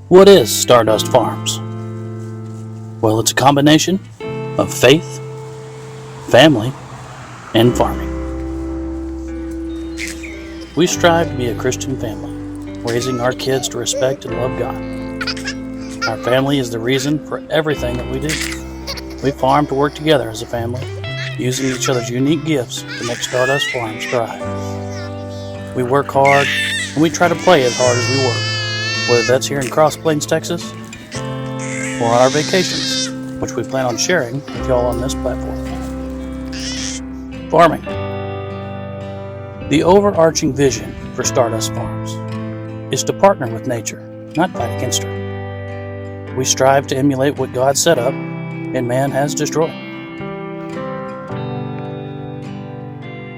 What is StarDust Farms? Well, it's a combination of faith, family, and farming. We strive to be a Christian family, raising our kids to respect and love God. Our family is the reason for everything that we do. We farm to work together as a family, using each other's unique gifts to make StarDust Farms thrive. We work hard, and we try to play as hard as we work, whether that's here in Cross Plains, Texas, or on our vacations, which we plan on sharing with y'all on this platform. Farming. The overarching vision for StarDust Farms is to partner with nature, not fight against her. We strive to emulate what God set up and man has destroyed.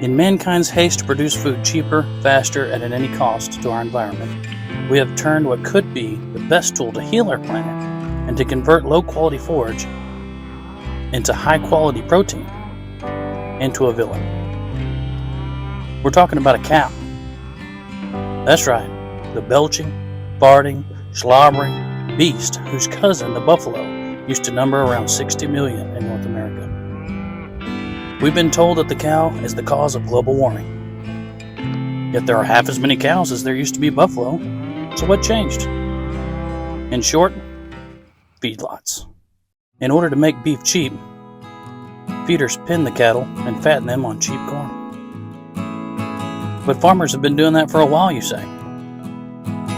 In mankind's haste to produce food cheaper, faster, and at any cost to our environment, we have turned what could be the best tool to heal our planet and to convert low-quality forage into high-quality protein into a villain. We're talking about a cow. That's right, the belching, farting, slobbering beast whose cousin, the buffalo, used to number around 60 million in North America. We've been told that the cow is the cause of global warming. Yet there are half as many cows as there used to be buffalo. So what changed? In short, feedlots. In order to make beef cheap, feeders pin the cattle and fatten them on cheap corn. But farmers have been doing that for a while, you say.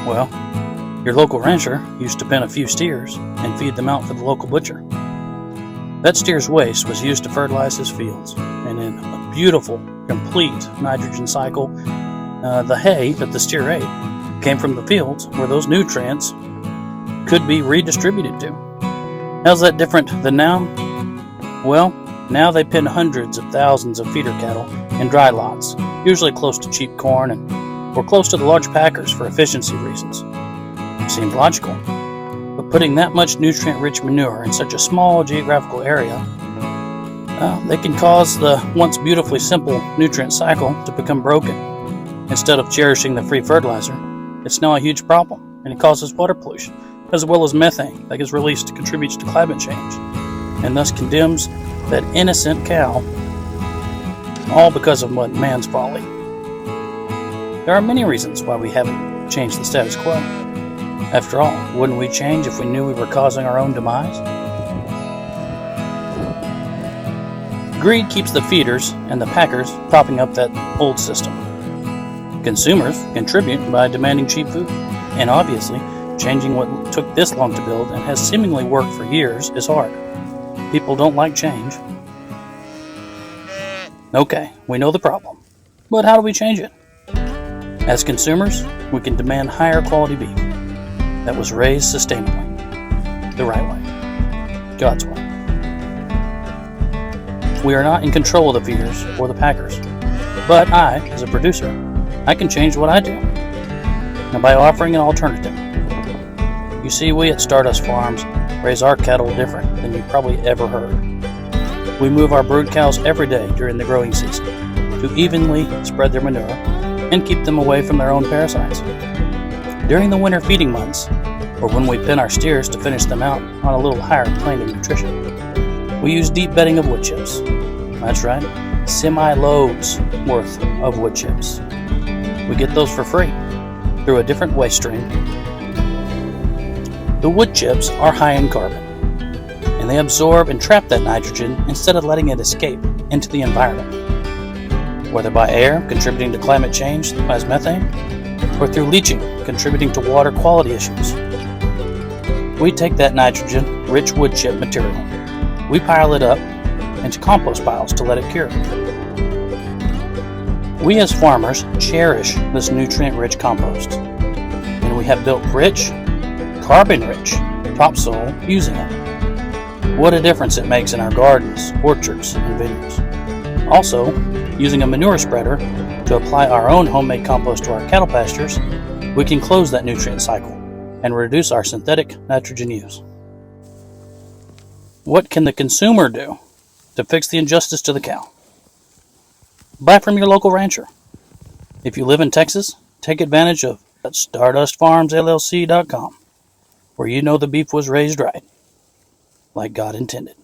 Well, your local rancher used to pen a few steers and feed them out for the local butcher. That steer's waste was used to fertilize his fields, and in a beautiful, complete nitrogen cycle, the hay that the steer ate came from the fields where those nutrients could be redistributed to. How's that different than now? Well, now they pen hundreds of thousands of feeder cattle in dry lots, usually close to cheap corn or close to the large packers for efficiency reasons. Seems logical. But putting that much nutrient-rich manure in such a small geographical area, they can cause the once beautifully simple nutrient cycle to become broken. Instead of cherishing the free fertilizer, it's now a huge problem, and it causes water pollution, as well as methane that is released to contribute to climate change, and thus condemns that innocent cow, all because of man's folly. There are many reasons why we haven't changed the status quo. After all, wouldn't we change if we knew we were causing our own demise? Greed keeps the feeders and the packers propping up that old system. Consumers contribute by demanding cheap food, and obviously, changing what took this long to build and has seemingly worked for years is hard. People don't like change. Okay, we know the problem, but how do we change it? As consumers, we can demand higher quality beef that was raised sustainably, the right way, God's way. We are not in control of the feeders or the packers, but I, as a producer, I can change what I do, and by offering an alternative. You see, we at StarDust Farms raise our cattle different than you've probably ever heard. We move our brood cows every day during the growing season to evenly spread their manure and keep them away from their own parasites. During the winter feeding months, or when we pen our steers to finish them out on a little higher plane of nutrition, we use deep bedding of wood chips. That's right, semi-loads worth of wood chips. We get those for free through a different waste stream. The wood chips are high in carbon, and they absorb and trap that nitrogen instead of letting it escape into the environment, whether by air contributing to climate change as methane, or through leaching contributing to water quality issues. We take that nitrogen-rich wood chip material, we pile it up into compost piles to let it cure. We as farmers cherish this nutrient-rich compost, and we have built rich, carbon-rich topsoil using it. What a difference it makes in our gardens, orchards, and vineyards. Also, using a manure spreader to apply our own homemade compost to our cattle pastures, we can close that nutrient cycle and reduce our synthetic nitrogen use. What can the consumer do to fix the injustice to the cow? Buy from your local rancher. If you live in Texas, take advantage of StarDustFarmsLLC.com. where you know the beef was raised right, like God intended.